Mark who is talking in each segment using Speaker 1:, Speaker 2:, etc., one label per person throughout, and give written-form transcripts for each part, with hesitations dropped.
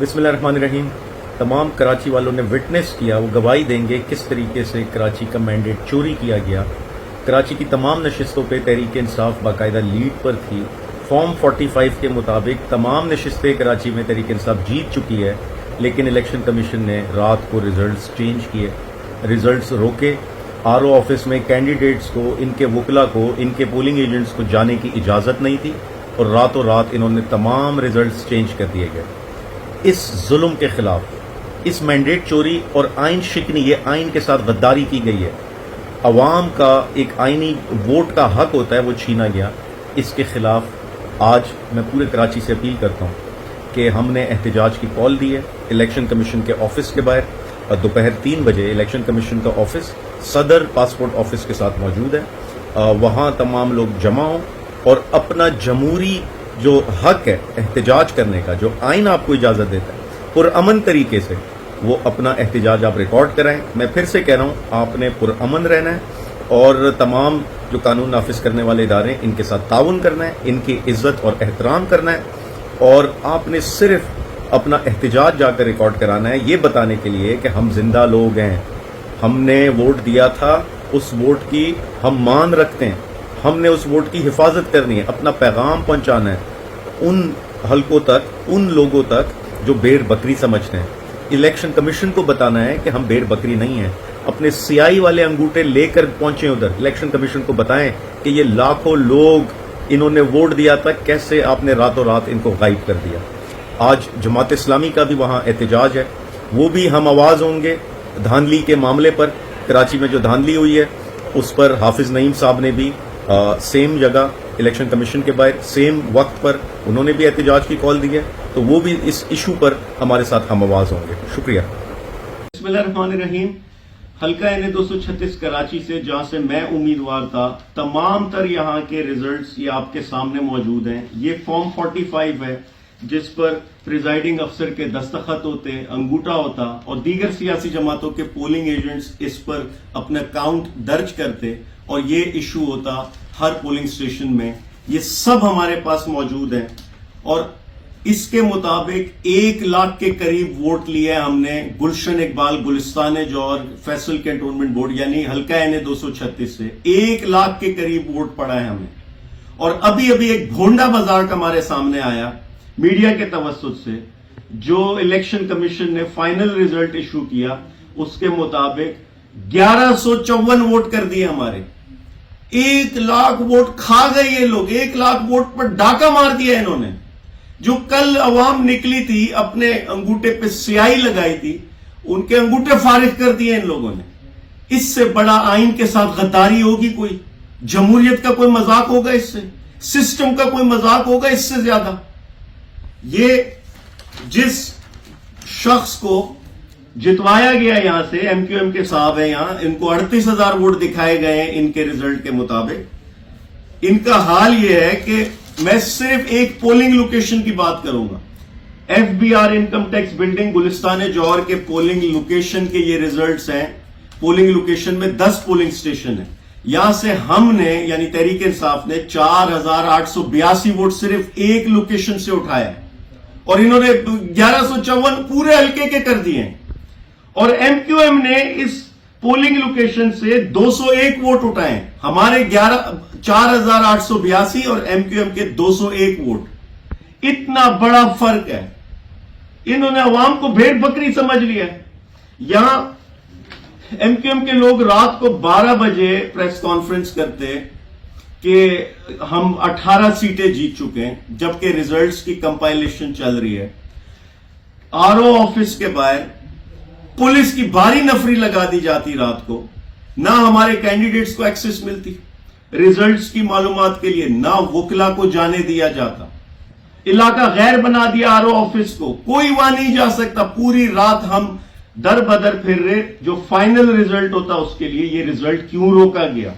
Speaker 1: बिस्मिल्लाहिर्रहमानिर्रहीम। तमाम कराची वालों ने विटनेस किया, वो गवाही देंगे किस तरीके से कराची का मैंडेट चोरी किया गया। कराची की तमाम नशिस्तों पे तहरीक इंसाफ बाकायदा लीड पर थी। फॉर्म 45 के मुताबिक तमाम नशिस्तें कराची में तहरीक इंसाफ जीत चुकी है, लेकिन इलेक्शन कमीशन ने रात को रिजल्ट्स चेंज किए, रिजल्ट्स रोके। आरओ ऑफिस में कैंडिडेट्स को, इनके वकला को, इनके पोलिंग एजेंट्स को जाने की इजाज़त नहीं थी और रातों रात इन्होंने तमाम रिजल्ट्स चेंज कर दिए गए। इस जुल्म के खिलाफ, इस मैंडेट चोरी और आइन शिकनी, ये आइन के साथ गद्दारी की गई है। अवाम का एक आइनी वोट का हक होता है, वो छीना गया। इसके खिलाफ आज मैं पूरे कराची से अपील करता हूँ कि हमने एहतजाज की कॉल दी है इलेक्शन कमीशन के ऑफिस के बाहर। और दोपहर 3 बजे इलेक्शन कमीशन का ऑफिस सदर पासपोर्ट ऑफिस के साथ मौजूद है। वहाँ तमाम लोग जमा हों और अपना जमहूरी जो हक है एहतजाज करने का, जो आइन आपको इजाज़त देता है, पुरअमन तरीके से वो अपना एहतजाज आप रिकॉर्ड कराएं। मैं फिर से कह रहा हूँ, आपने पुरअमन रहना है और तमाम जो कानून नाफिज करने वाले इदारे हैं इनके साथ ताउन करना है, इनकी इज्जत और एहतराम करना है और आपने सिर्फ अपना एहतजाज जाकर रिकॉर्ड कराना है, ये बताने के लिए कि हम जिंदा लोग हैं, हमने वोट दिया था, उस वोट की हम मान रखते हैं, हमने उस वोट की हिफाजत करनी है, अपना पैगाम पहुंचाना है उन हलकों तक, उन लोगों तक जो बेर बकरी समझते हैं। इलेक्शन कमीशन को बताना है कि हम बेर बकरी नहीं हैं। अपने सियाही वाले अंगूठे लेकर पहुंचे उधर, इलेक्शन कमीशन को बताएं कि ये लाखों लोग इन्होंने वोट दिया था, कैसे आपने रातों रात इनको गायब कर दिया। आज जमात इस्लामी का भी वहां एहतजाज है, वो भी हम आवाज होंगे धांधली के मामले पर। कराची में जो धांधली हुई है उस पर हाफिज नईम साहब ने भी सेम जगह इलेक्शन कमीशन के बाहर सेम वक्त पर उन्होंने भी एहतजाज की कॉल दी है, तो वो भी इस इशू पर हमारे साथ हम आवाज होंगे। शुक्रिया। बिस्मिल्लाहिर्रहमानिर्रहीम। हल्का एन 236 कराची से, जहां से मैं उम्मीदवार था, तमाम तर यहाँ के रिजल्ट्स ये आपके सामने मौजूद हैं। ये फॉर्म 45 है जिस पर प्रिजाइडिंग अफसर के दस्तखत होते, अंगूठा होता और दीगर सियासी जमातों के पोलिंग एजेंट्स इस पर अपना काउंट दर्ज करते और ये इशू होता हर पोलिंग स्टेशन में। ये सब हमारे पास मौजूद है और इसके मुताबिक 1 लाख के करीब वोट लिए हमने गुलशन इकबाल, गुलिस्तान जौहर, फैसल कैंटोनमेंट बोर्ड यानी हल्का एन 236 से 1 लाख के करीब वोट पड़ा है हमें। और अभी अभी एक भोंडा बाजार का हमारे सामने आया मीडिया के तवस्सुत से, जो इलेक्शन कमीशन ने फाइनल रिजल्ट इशू किया, उसके मुताबिक 1154 वोट कर दिए हमारे। 1 लाख वोट खा गए ये लोग, 1 लाख वोट पर डाका मार दिया इन्होंने। जो कल अवाम निकली थी, अपने अंगूठे पे स्याही लगाई थी, उनके अंगूठे फारिग कर दिए इन लोगों ने। इससे बड़ा आइन के साथ गद्दारी होगी कोई? जमहूरियत का कोई मजाक होगा इससे? सिस्टम का कोई मजाक होगा इससे ज्यादा? ये जिस शख्स को जितवाया गया यहां से, एमक्यूएम के साहब है यहां, इनको 38,000 वोट दिखाए गए हैं इनके रिजल्ट के मुताबिक। इनका हाल यह है कि मैं सिर्फ एक पोलिंग लोकेशन की बात करूंगा। FBR income tax building, Gulistan जौहर के पोलिंग लोकेशन के ये रिजल्ट्स हैं। पोलिंग लोकेशन में 10 पोलिंग स्टेशन है। यहां से हमने यानी तहरीक इंसाफ ने 4,882 वोट सिर्फ एक लोकेशन से उठाया है और इन्होंने 1154 पूरे हल्के के कर दिए हैं। और एमक्यूएम ने इस पोलिंग लोकेशन से 201 वोट उठाए। हमारे 4,882 और एमक्यूएम के 201 वोट। इतना बड़ा फर्क है। इन्होंने अवाम को भेड़ बकरी समझ लिया। यहां एमक्यूएम के लोग रात को 12 बजे प्रेस कॉन्फ्रेंस करते कि हम 18 सीटें जीत चुके हैं, जबकि रिजल्ट्स की कंपाइलेशन चल रही है। आरओ ऑफिस के बाहर पुलिस की भारी नफरी लगा दी जाती रात को, ना हमारे कैंडिडेट्स को एक्सेस मिलती रिजल्ट्स की मालूमात के लिए, ना वकला को जाने दिया जाता। इलाका गैर बना दिया आरओ ऑफिस को, कोई वहां नहीं जा सकता। पूरी रात हम दर बदर फिर रहे। जो फाइनल रिजल्ट होता उसके लिए ये रिजल्ट क्यों रोका गया,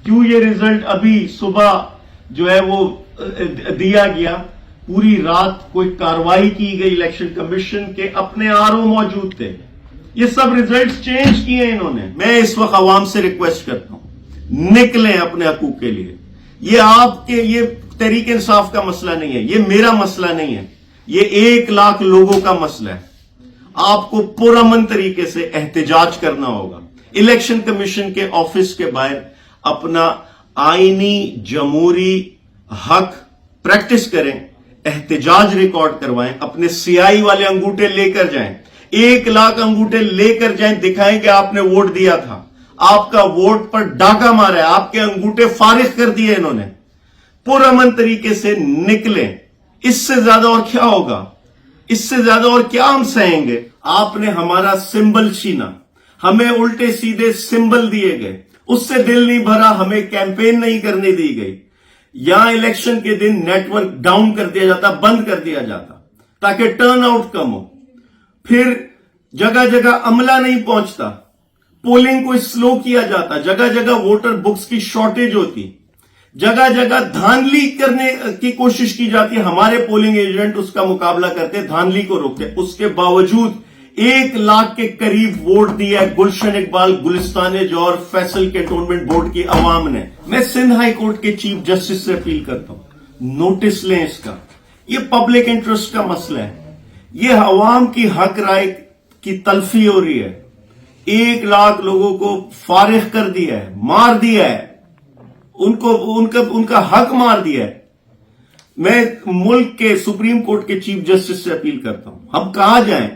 Speaker 1: क्यों ये रिजल्ट अभी सुबह जो है वो दिया गया। पूरी रात कोई कार्रवाई की गई, इलेक्शन कमीशन के अपने आरओ मौजूद थे। ये सब रिजल्ट्स चेंज किए इन्होंने। मैं इस वक्त अवाम से रिक्वेस्ट करता हूं, निकलें अपने हकूक के लिए। ये आपके, ये तहरीक इंसाफ का मसला नहीं है, ये मेरा मसला नहीं है।
Speaker 2: ये 1 लाख लोगों का मसला है। आपको पुरअमन तरीके से एहतजाज करना होगा। इलेक्शन कमीशन के ऑफिस के बाहर अपना आईनी जमहूरी हक प्रैक्टिस करें, एहतजाज रिकॉर्ड करवाएं, अपने सियाही वाले अंगूठे लेकर जाएं, 1 लाख अंगूठे लेकर जाएं, दिखाएं कि आपने वोट दिया था, आपका वोट पर डाका मारा है, आपके अंगूठे फारिग कर दिए इन्होंने। पुरअमन तरीके से निकलें। इससे ज्यादा और क्या होगा? इससे ज्यादा और क्या हम सहेंगे? आपने हमारा सिंबल छीना, हमें उल्टे सीधे सिंबल दिए गए, उससे दिल नहीं भरा, हमें कैंपेन नहीं करने दी गई। यहां इलेक्शन के दिन नेटवर्क डाउन कर दिया जाता, बंद कर दिया जाता ताकि टर्न आउट कम हो। फिर जगह जगह अमला नहीं पहुंचता, पोलिंग को स्लो किया जाता, जगह जगह वोटर बुक्स की शॉर्टेज होती, जगह जगह धांधली करने की कोशिश की जाती है। हमारे पोलिंग एजेंट उसका मुकाबला करते, धांधली को रोकते। उसके बावजूद 1 लाख के करीब वोट दिया है गुलशन इकबाल, गुलिस्तान जौहर, फैसल कैंटोनमेंट बोर्ड की अवाम ने। मैं सिंध हाई कोर्ट के चीफ जस्टिस से अपील करता हूं, नोटिस लें इसका। ये पब्लिक इंटरेस्ट का मसला है, ये अवाम की हक राय की तलफी हो रही है। 1 लाख लोगों को फारिग कर दिया है, मार दिया है, उनका हक मार दिया है। मैं मुल्क के सुप्रीम कोर्ट के चीफ जस्टिस से अपील करता हूं, हम कहां जाएं?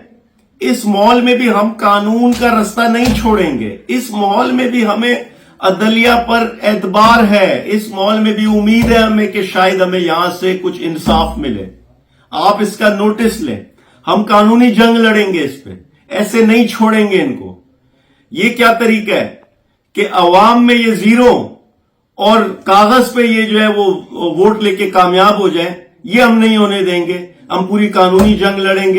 Speaker 2: इस माहौल में भी हम कानून का रास्ता नहीं छोड़ेंगे। इस माहौल में भी हमें अदलिया पर एतबार है। इस माहौल में भी उम्मीद है हमें कि शायद हमें यहां से कुछ इंसाफ मिले। आप इसका नोटिस लें, हम कानूनी जंग लड़ेंगे इस पे, ऐसे नहीं छोड़ेंगे इनको। ये क्या तरीका है कि अवाम में ये जीरो और कागज पे ये जो है वो वोट लेके कामयाब हो जाए? ये हम नहीं होने देंगे। हम पूरी कानूनी जंग लड़ेंगे।